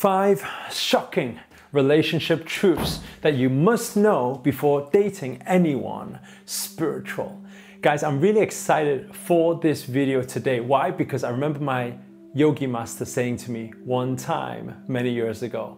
5 shocking relationship truths that you must know before dating anyone spiritual. Guys, I'm really excited for this video today. Why? Because I remember my yogi master saying to me one time many years ago,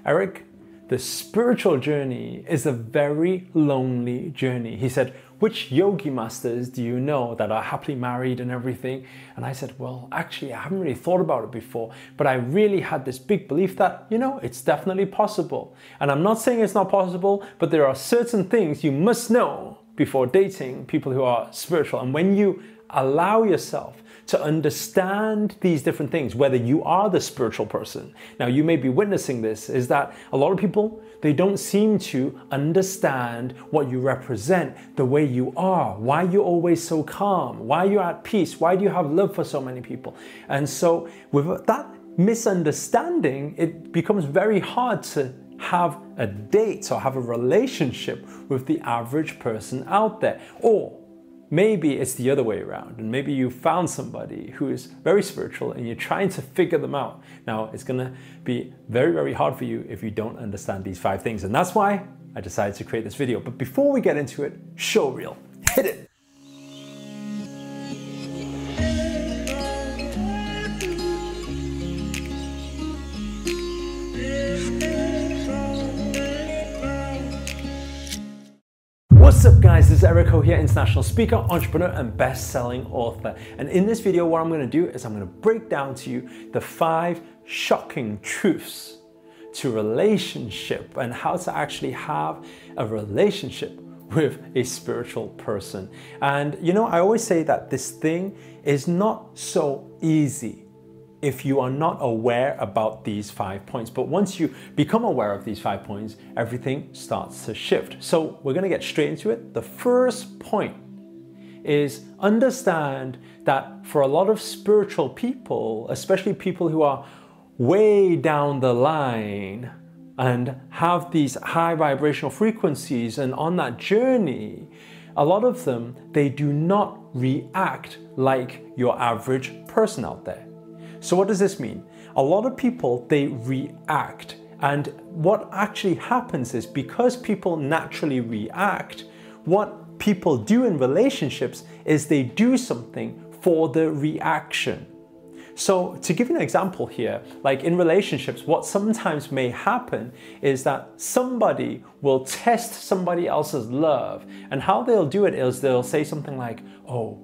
Eric, the spiritual journey is a very lonely journey. He said, which yogi masters do you know that are happily married and everything? And I said, well, actually, I haven't really thought about it before, but I really had this big belief that, it's definitely possible. And I'm not saying it's not possible, but there are certain things you must know before dating people who are spiritual. And when you allow yourself to understand these different things, whether you are the spiritual person. Now, you may be witnessing this, is that a lot of people, they don't seem to understand what you represent, the way you are, why you're always so calm, why you're at peace, why do you have love for so many people? And so with that misunderstanding, it becomes very hard to have a date or have a relationship with the average person out there. Or maybe it's the other way around, and maybe you found somebody who is very spiritual and you're trying to figure them out. Now, it's gonna be very, very hard for you if you don't understand these 5 things, and that's why I decided to create this video. But before we get into it, show reel, hit it. What's up guys, this is Eric here, international speaker, entrepreneur and best-selling author. And in this video, what I'm gonna do is I'm gonna break down to you the 5 shocking truths to relationship and how to actually have a relationship with a spiritual person. And I always say that this thing is not so easy if you are not aware about these 5 points. But once you become aware of these 5 points, everything starts to shift. So we're gonna get straight into it. The first point is understand that for a lot of spiritual people, especially people who are way down the line and have these high vibrational frequencies and on that journey, a lot of them, they do not react like your average person out there. So what does this mean? A lot of people, they react. And what actually happens is because people naturally react, what people do in relationships is they do something for the reaction. So to give you an example here, like in relationships, what sometimes may happen is that somebody will test somebody else's love. And how they'll do it is they'll say something like, oh,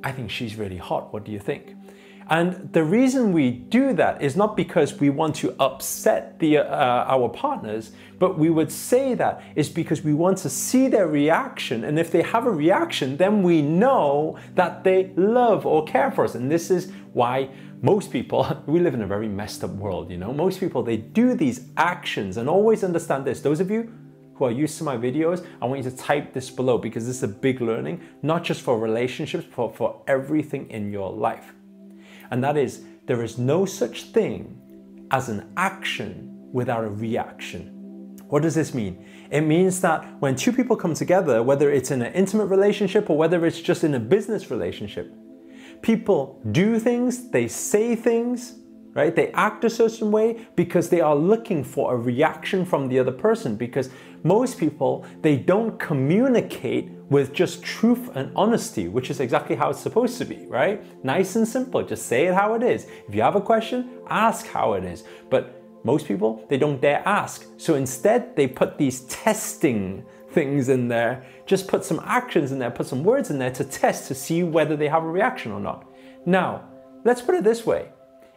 I think she's really hot. What do you think? And the reason we do that is not because we want to upset our partners, but we would say that is because we want to see their reaction. And if they have a reaction, then we know that they love or care for us. And this is why most people, we live in a very messed up world, Most people, they do these actions, and always understand this. Those of you who are used to my videos, I want you to type this below because this is a big learning, not just for relationships, but for everything in your life. And that is, there is no such thing as an action without a reaction. What does this mean? It means that when 2 people come together, whether it's in an intimate relationship or whether it's just in a business relationship, people do things, they say things, right? They act a certain way because they are looking for a reaction from the other person, because most people, they don't communicate with just truth and honesty, which is exactly how it's supposed to be, right? Nice and simple, just say it how it is. If you have a question, ask how it is. But most people, they don't dare ask. So instead, they put these testing things in there, just put some actions in there, put some words in there to test to see whether they have a reaction or not. Now, let's put it this way.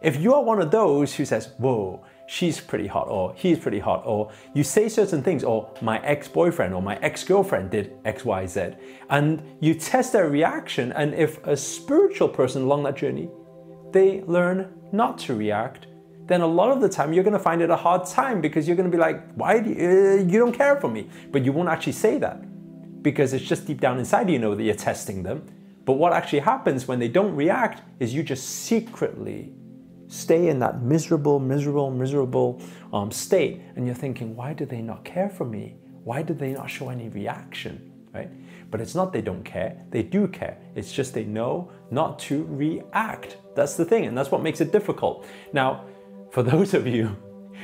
If you are one of those who says, whoa, she's pretty hot, or he's pretty hot, or you say certain things, or my ex-boyfriend or my ex-girlfriend did X, Y, Z, and you test their reaction, and if a spiritual person along that journey, they learn not to react, then a lot of the time you're gonna find it a hard time because you're gonna be like, why do you don't care for me? But you won't actually say that because it's just deep down inside you know that you're testing them. But what actually happens when they don't react is you just secretly stay in that miserable state, and you're thinking, why do they not care for me? Why did they not show any reaction, right? But it's not they don't care, they do care. It's just they know not to react. That's the thing, and that's what makes it difficult. Now, for those of you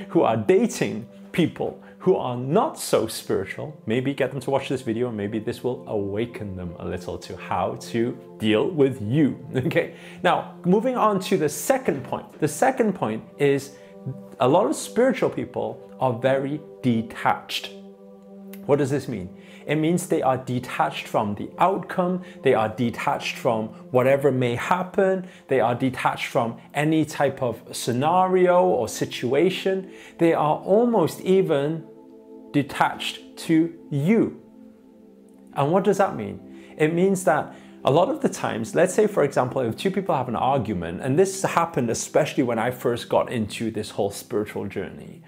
who are dating people who are not so spiritual, maybe get them to watch this video and maybe this will awaken them a little to how to deal with you, okay? Now, moving on to the second point. The second point is a lot of spiritual people are very detached. What does this mean? It means they are detached from the outcome, they are detached from whatever may happen, they are detached from any type of scenario or situation. They are almost even detached to you. And what does that mean? It means that a lot of the times, let's say for example, if two people have an argument, and this happened especially when I first got into this whole spiritual journey,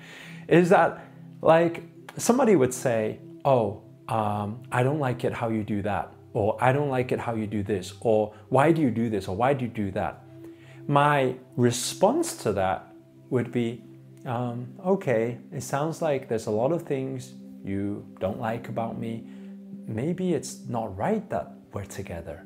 is that like somebody would say, oh, I don't like it how you do that, or I don't like it how you do this, or why do you do this, or why do you do that? My response to that would be, okay, it sounds like there's a lot of things you don't like about me. Maybe it's not right that we're together.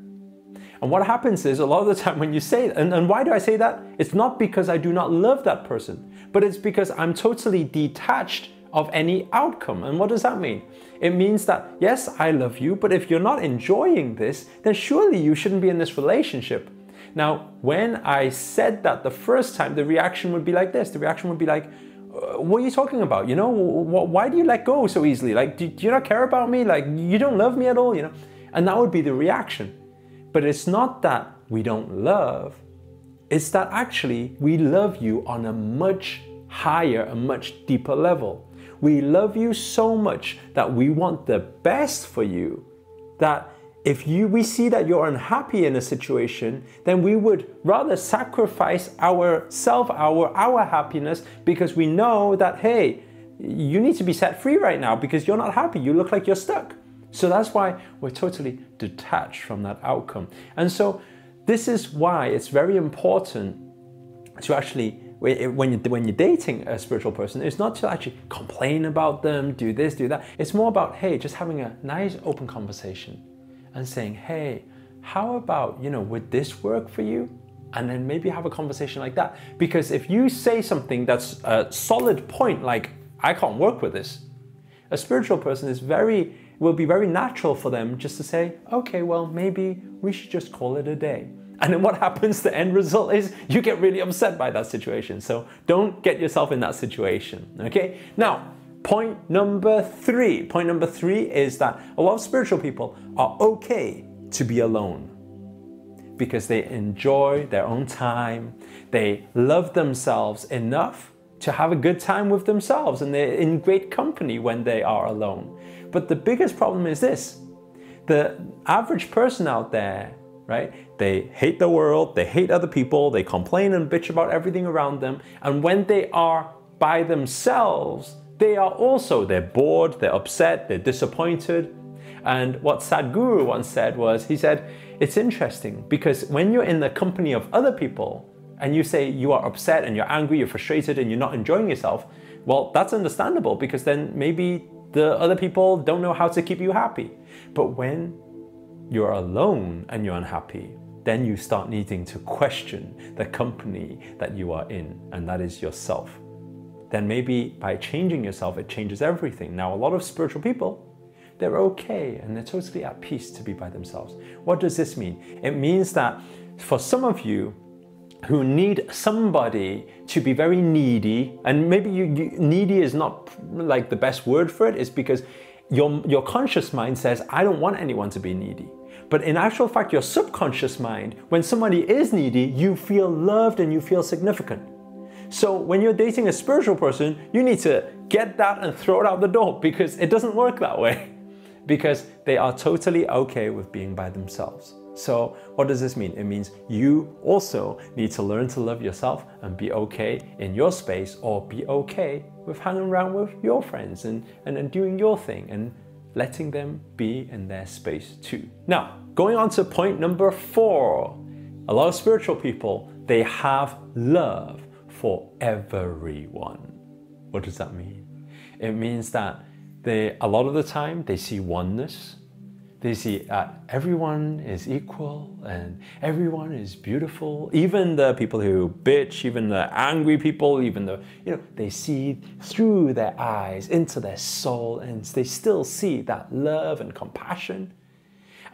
And what happens is a lot of the time when you say that, and why do I say that? It's not because I do not love that person, but it's because I'm totally detached of any outcome. And what does that mean? It means that, yes, I love you, but if you're not enjoying this, then surely you shouldn't be in this relationship. Now, when I said that the first time, the reaction would be like this. The reaction would be like, what are you talking about? You know, why do you let go so easily? Like, do you not care about me? Like, you don't love me at all, you know? And that would be the reaction. But it's not that we don't love. It's that actually we love you on a much higher, a much deeper level. We love you so much that we want the best for you, that if we see that you're unhappy in a situation, then we would rather sacrifice ourself, our happiness, because we know that, hey, you need to be set free right now because you're not happy. You look like you're stuck. So that's why we're totally detached from that outcome. And so this is why it's very important to actually, when you're dating a spiritual person, it's not to actually complain about them, do this, do that. It's more about, hey, just having a nice open conversation and saying, hey, how about, would this work for you? And then maybe have a conversation like that. Because if you say something that's a solid point, like, I can't work with this, a spiritual person will be very natural for them just to say, okay, well, maybe we should just call it a day. And then what happens, the end result is you get really upset by that situation. So don't get yourself in that situation, okay? Now, point number three. Point number three is that a lot of spiritual people are okay to be alone because they enjoy their own time. They love themselves enough to have a good time with themselves, and they're in great company when they are alone. But the biggest problem is this: the average person out there, right? They hate the world, they hate other people, they complain and bitch about everything around them. And when they are by themselves, they're bored, they're upset, they're disappointed. And what Sadhguru once said was, he said, it's interesting because when you're in the company of other people and you say you are upset and you're angry, you're frustrated and you're not enjoying yourself, well, that's understandable because then maybe the other people don't know how to keep you happy. But when you're alone and you're unhappy, then you start needing to question the company that you are in, and that is yourself. Then maybe by changing yourself, it changes everything. Now, a lot of spiritual people, they're okay and they're totally at peace to be by themselves. What does this mean? It means that for some of you who need somebody to be very needy, and maybe needy is not like the best word for it, is because your conscious mind says, I don't want anyone to be needy. But in actual fact, your subconscious mind, when somebody is needy, you feel loved and you feel significant. So when you're dating a spiritual person, you need to get that and throw it out the door because it doesn't work that way. Because they are totally okay with being by themselves. So what does this mean? It means you also need to learn to love yourself and be okay in your space, or be okay with hanging around with your friends and doing your thing and letting them be in their space too. Now, going on to point number 4. A lot of spiritual people, they have love for everyone. What does that mean? It means that a lot of the time they see oneness, They see that everyone is equal and everyone is beautiful. Even the people who bitch, even the angry people, even the, they see through their eyes into their soul, and they still see that love and compassion.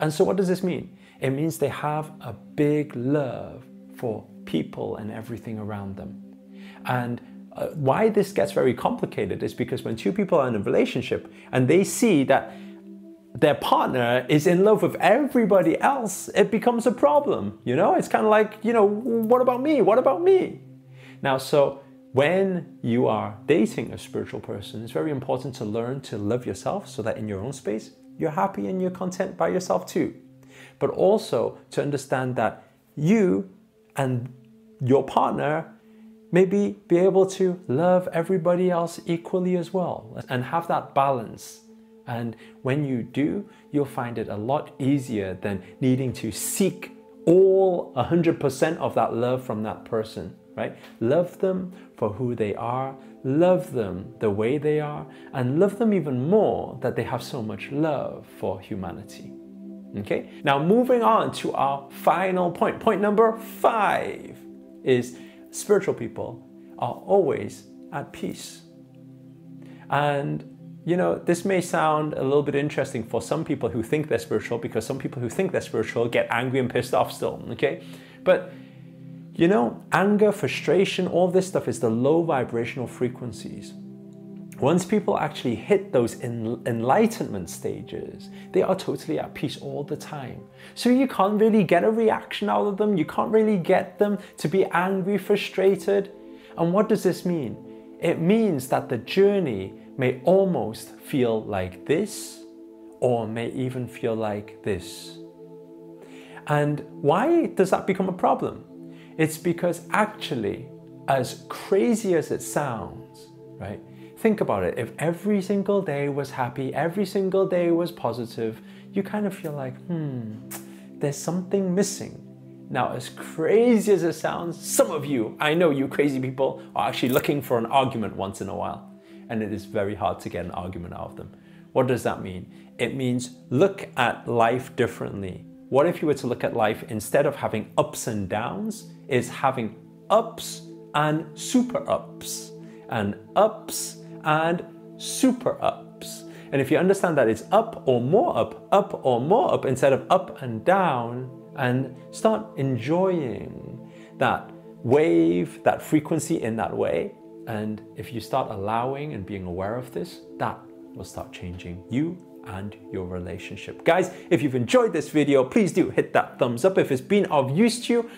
And so what does this mean? It means they have a big love for people and everything around them. And why this gets very complicated is because when two people are in a relationship and they see that their partner is in love with everybody else, it becomes a problem. It's kind of like, what about me? What about me? Now, so when you are dating a spiritual person, it's very important to learn to love yourself so that in your own space, you're happy and you're content by yourself too. But also to understand that you and your partner maybe be able to love everybody else equally as well and have that balance. And when you do, you'll find it a lot easier than needing to seek all 100% of that love from that person, right? Love them for who they are, love them the way they are, and love them even more that they have so much love for humanity. Okay? Now moving on to our final point. Point number 5 is spiritual people are always at peace. And this may sound a little bit interesting for some people who think they're spiritual, because some people who think they're spiritual get angry and pissed off still, okay? But, anger, frustration, all this stuff is the low vibrational frequencies. Once people actually hit those enlightenment stages, they are totally at peace all the time. So you can't really get a reaction out of them. You can't really get them to be angry, frustrated. And what does this mean? It means that the journey may almost feel like this, or may even feel like this. And why does that become a problem? It's because actually, as crazy as it sounds, right? Think about it. If every single day was happy, every single day was positive, you kind of feel like, there's something missing. Now, as crazy as it sounds, some of you, I know you crazy people, are actually looking for an argument once in a while. And it is very hard to get an argument out of them. What does that mean? It means look at life differently. What if you were to look at life, instead of having ups and downs, is having ups and super ups, and ups and super ups. And if you understand that it's up or more up, instead of up and down, and start enjoying that wave, that frequency in that way, and if you start allowing and being aware of this, that will start changing you and your relationship. Guys, if you've enjoyed this video, please do hit that thumbs up. If it's been of use to you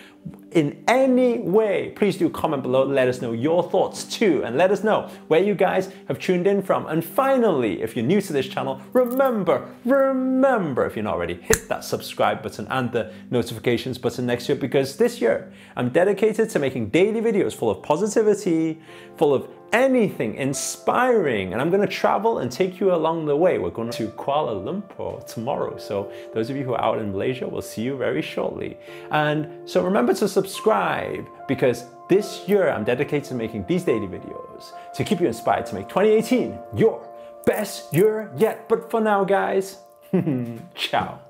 in any way, please do comment below, let us know your thoughts too, and let us know where you guys have tuned in from. And finally, if you're new to this channel, remember, if you're not already, hit that subscribe button and the notifications button next to it, because this year I'm dedicated to making daily videos full of positivity, full of anything inspiring, and I'm going to travel and take you along the way. We're going to Kuala Lumpur tomorrow, so those of you who are out in Malaysia, we'll see you very shortly. And so remember to subscribe, because this year I'm dedicated to making these daily videos to keep you inspired to make 2018 your best year yet. But for now, guys, ciao.